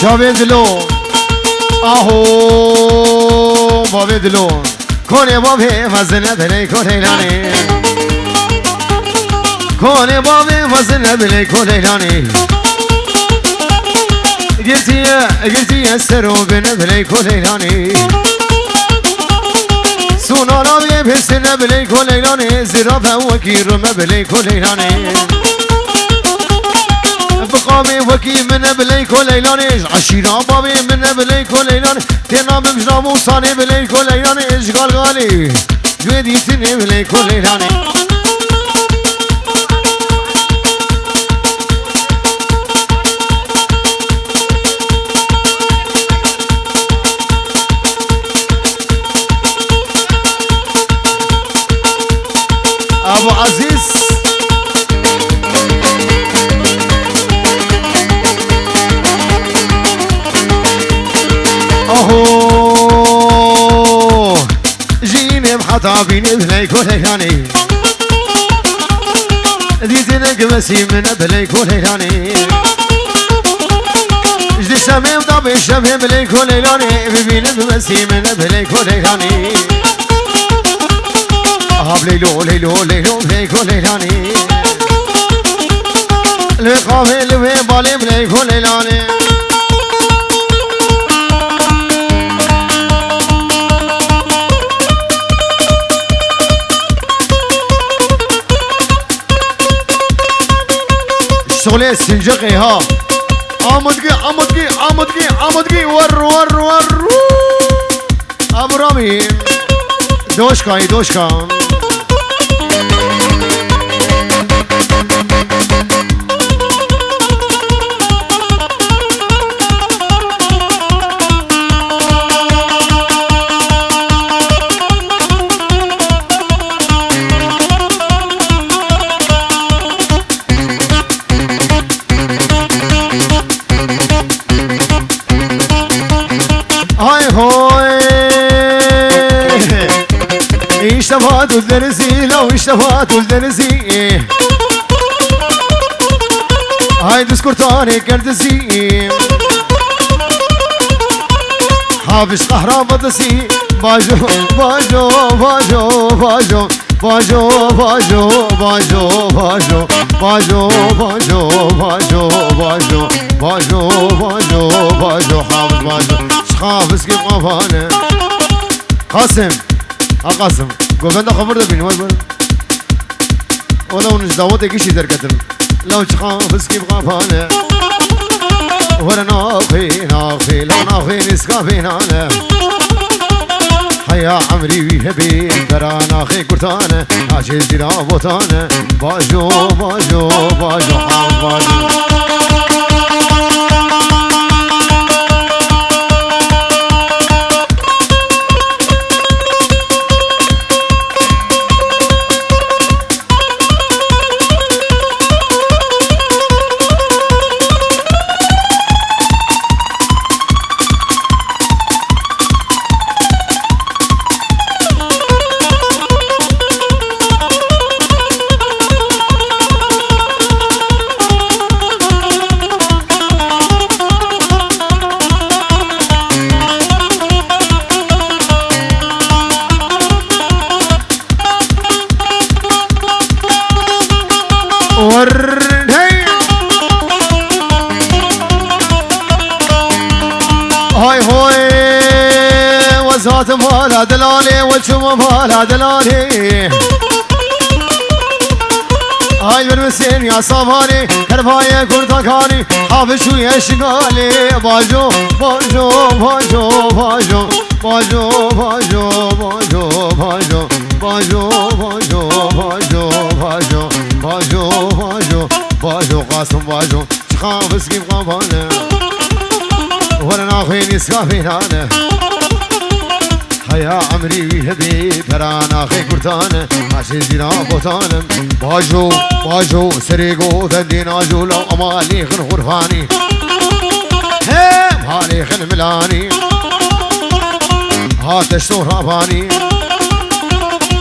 شابه دلون آهو بابه دلون کنه بابه وزن بلی کنه لانه کنه بابه وزن بلی کنه لانه قلتي السرو بن بلی کنه لانه سونانا بيه بسن بلی کنه لانه زرافه وکی رم بلی کنه لانه بقامي وكي من بليكو ليلانيش عشيرة بابي من بليكو ليلانيش تنام بجرامو صاني بليكو ليلانيش قال غالي جويدي سني بليكو ليلانيش أبو عزيز اوه جيني بحطا بيني بليك وليلاني ديتنا قمسي من بليك وليلاني جدي الشميم طابي الشميم بليك وليلاني ببينا قمسي من بليك وليلاني هاب ليلو ليلو ليلو بليك وليلاني الوقافي الوي بالي بليك وليلاني شغلي السنجقي ها عمدقي ور ابو رامي دوشكا اشتفات الدرسي لو اشتفات الدرسي هاي دسكرتاني كردسي حافظ قهرة بطسي باجو باجو باجو باجو باجو باجو باجو باجو باجو باجو باجو باجو باجو باجو باجو حافظ باجو حافظ كيف قفانه قاسم قاسم قوبنده خبر ده بين وين ولو نجداوت ايشي دركتم لو تخافس كيف غفانه ولا ناخي لا ناخي نسكافينا حيا عمري ويهبي ترى ناخي كرتانه عاجز دينا بوتانه باجو باجو باجو حام باجو وزات مالا دلالي والشوم مالا دلالي هاي بالمسين يا صفاني كرفاية كرتكاني حافظ شوية شقالي باجو باجو باجو باجو باجو باجو باجو باجو باجو باجو باجو باجو باجو باجو باجو قاسم باجو شخافز كيف قفانه ولا ناخي نسكافينانه حيا عمري ويهبي برانا خي كرتانه عشي زينا بوتانه باجو باجو سريقو ذندينا جولو امالي خن غرفاني هيم هالي خن ملاني هاتش رافاني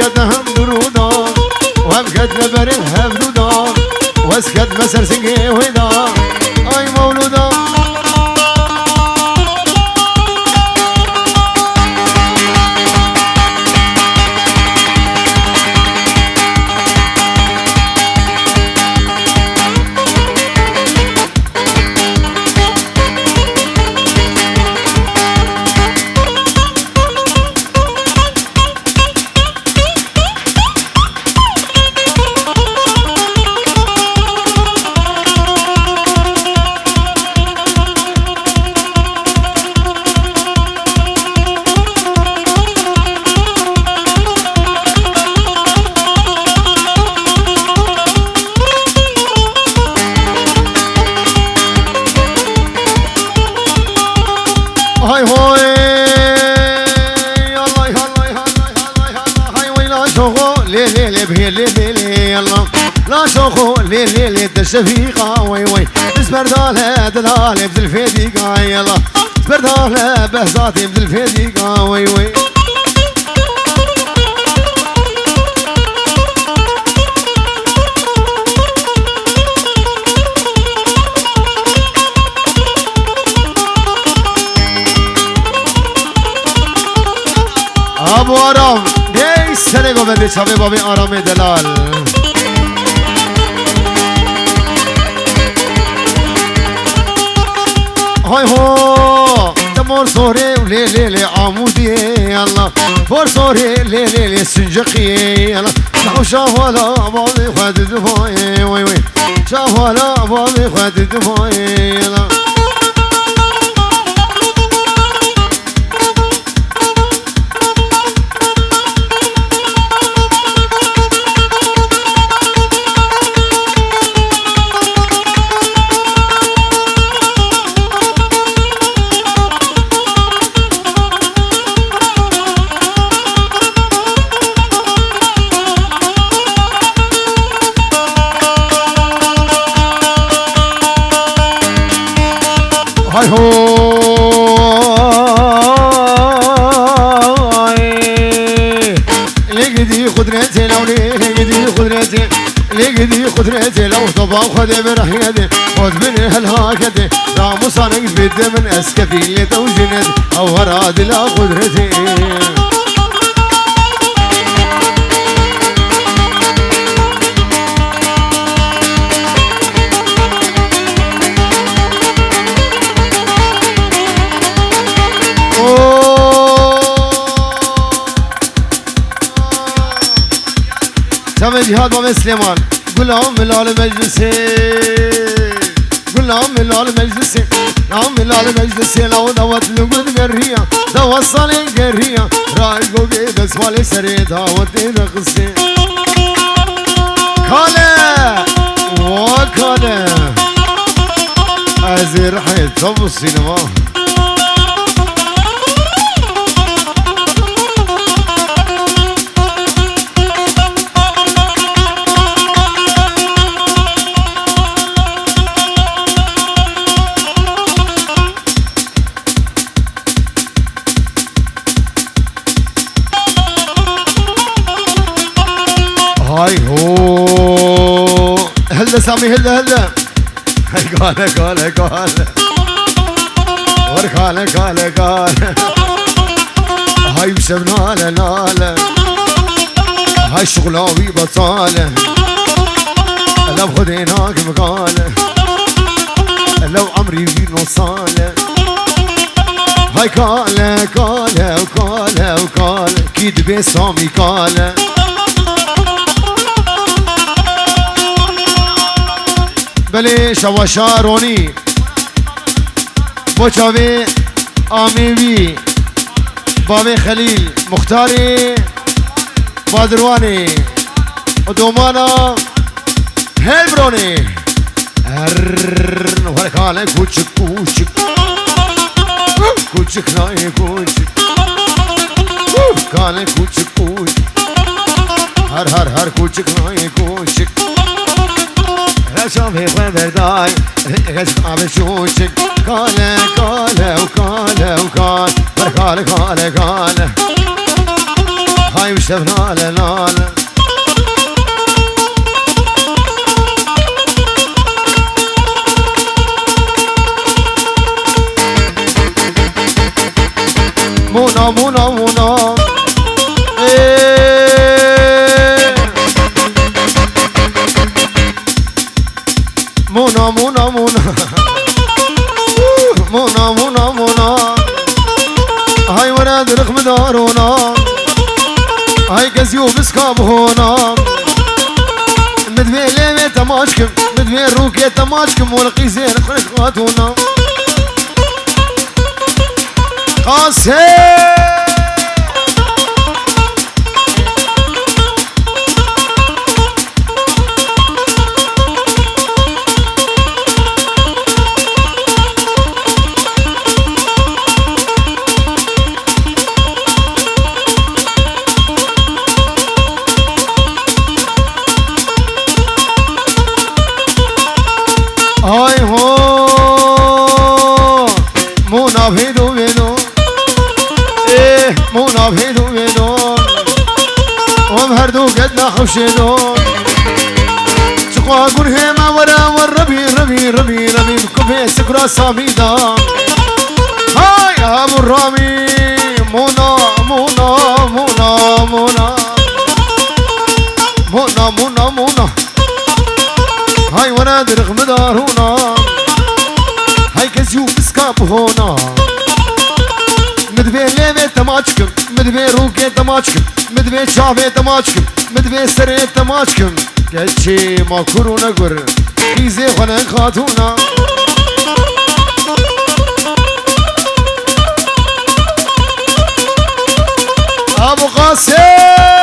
قد هم درودا وهم قد نبره هبرودا واسكت مسر سنگه ودا آی مولودا هاي هاي الله الله الله هاي ويلا شوخو لي لي لي بهي لي لي لي يلا لا شوخو لي لي لي الشفيقة وي وي اسبردالة دلالة بدل فيديقة يلا اسبردالة بهزاتي بدل فيديقة وي وي ابو آرام دی سره گو بندی چاوی بابی آرام دلال های هو دمور سوره لی لی لی عمودی الله بور سوره لی لی لی سنجقی الله شاو شاوالا بابی خود دفاعی وی وی شاوالا بابی خود دفاعی الله هاي هاي لقدي قدرتي لو لقدي قدرتي لقدي قدرتي لو طبع خذ برحيتي خذ من هالهاكتي لا مصانق بيد من اسكتي اللي توجند او وراد لا قدرتي شب جهاد بابا سليمان غلام ملال مجلسي غلام ملال مجلسي نام ملال مجلسي لو دوت لقد قرية دوت صالح قرية رايقو قيدس والي سري داوت رقصي كاله وكاله ازير حيث ابو السينما هاي هو هلا سامي هلا هلا هاي قال ور قال هاي بسبنا لا هاي شغلاوي بطالة لو خديناك مقالة لو عمري في نصالة هاي قال كيد بسامي قال بله شواشارونی بوچاوی آمیوی بابی خلیل مختاری بادروانی و دومانا هلبرونی هر کاله کوچک نای کوچک کاله کوچک هر کوچک نای کوچک شافي خبرداي غشقاب شوشك قال هاي وشفنا لنا مونا مونا مونا مونا مونا مونا مونا مونا مونا هاي ولاد رقم دارونا هاي كزيو مسكاب هونا مدبي ليمي تماشكم مدبي روكي تماشكم ولقي زين خاتونا قاسي هاي هو مونا بيدو بيدو ايه مونا بيدو بيدو ومهردو قدنا خوشيدو تقوى قول هيما ورا والربي ربي ربي ربي بكوبي سكرا صاميدا هاي ابو الرامي مونا مونا مونا مونا مونا مونا مونا هاي ولاد رغم دارونا هاي كزيو مسكاب هونا مدبي ليمي تماشكم مدبي روكي تماشكم مدبي شافي تماشكم مدبي سري تماشكم كتشي ما كورونا قر كيزي خلن خاتونا ابو قاسم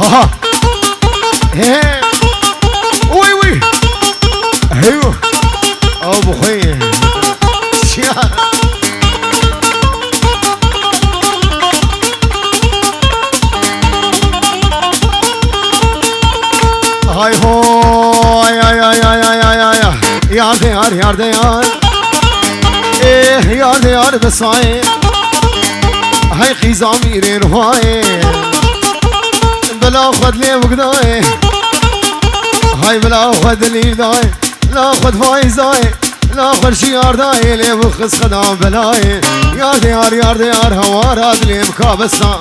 ها هي وي وي ايوه ابو خوي هاي هو يا ديار يا ديار ايه يا ديار بساي هاي خيزامي رهاي بلا خد لي وقداي هاي بلا خد لي داي لا خد فايزاي لا خد شيار داي لي بخص خدام بلاي يا ديار هوارات لي مكابسا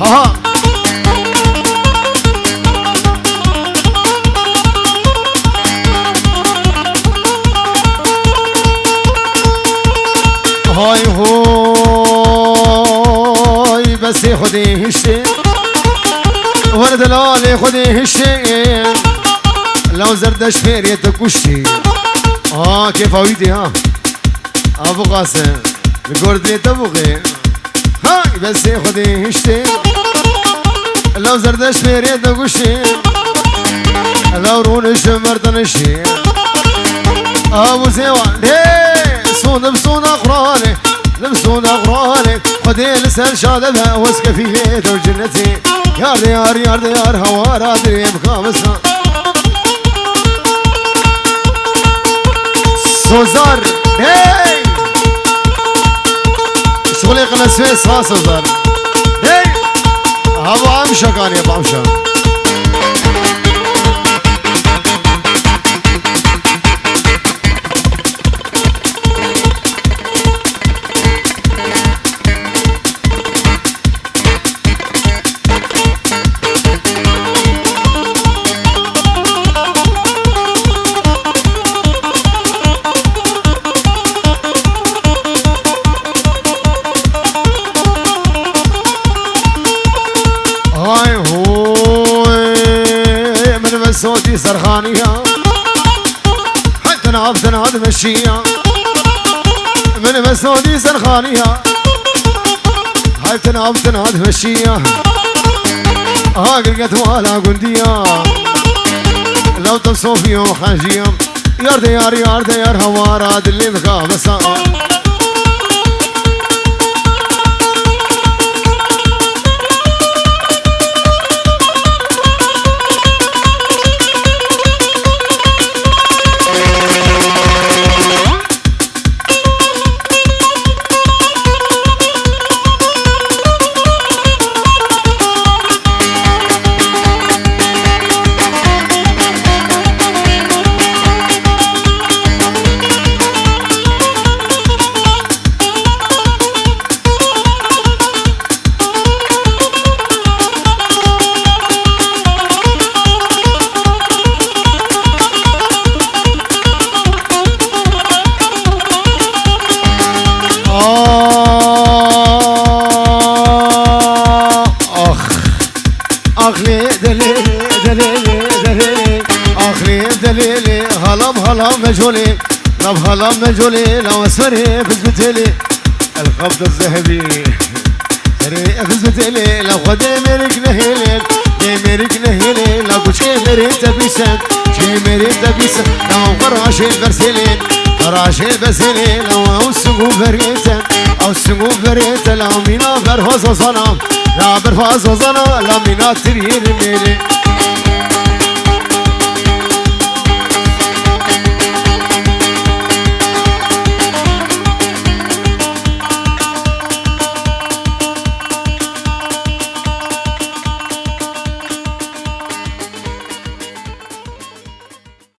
ها هاي هوي بس خدي هشتي ورد لالي خدي هشتي لو زردش فيري تكوشي كيف هويدي ها ابو قاسم القردي تبغي هاي بس خدي هشتي لو زردش فيري تكوشي لو رونش مردنشي ابو زيوان صون بصون اقراني لبسون اقراني خدي لسان شادبها واسكه في بيت وجنتي يا ديار هوارات لي مخامسها سوزار هي شغلي قناة سويس خاص صار هي ابو عمشه كان يا ابو عمشه بسودي سرخانية تنعب تنعب مشية من بسودي سرخانية هاي تنعب تنعب مشية قلقت ولا قندية لو تصوفي وحاجية يار ديار يار ديار هوارات اللي مخابسة دليلي هلام مجهولي لو هلام مجهولي لو اسفري بزبتلي الخبز الذهبي سري بزبتلي لو خدي ميرك نهيلي ميرك نهيلي لو بشكي مريت بيسن شي مريت بيسن لو فراشي برسلين فراشي برسلين لو سقو فريتن او سقو فريتن لو مينا برفاز وصنا لا برفاز وصنا لا مينا ترير ميلي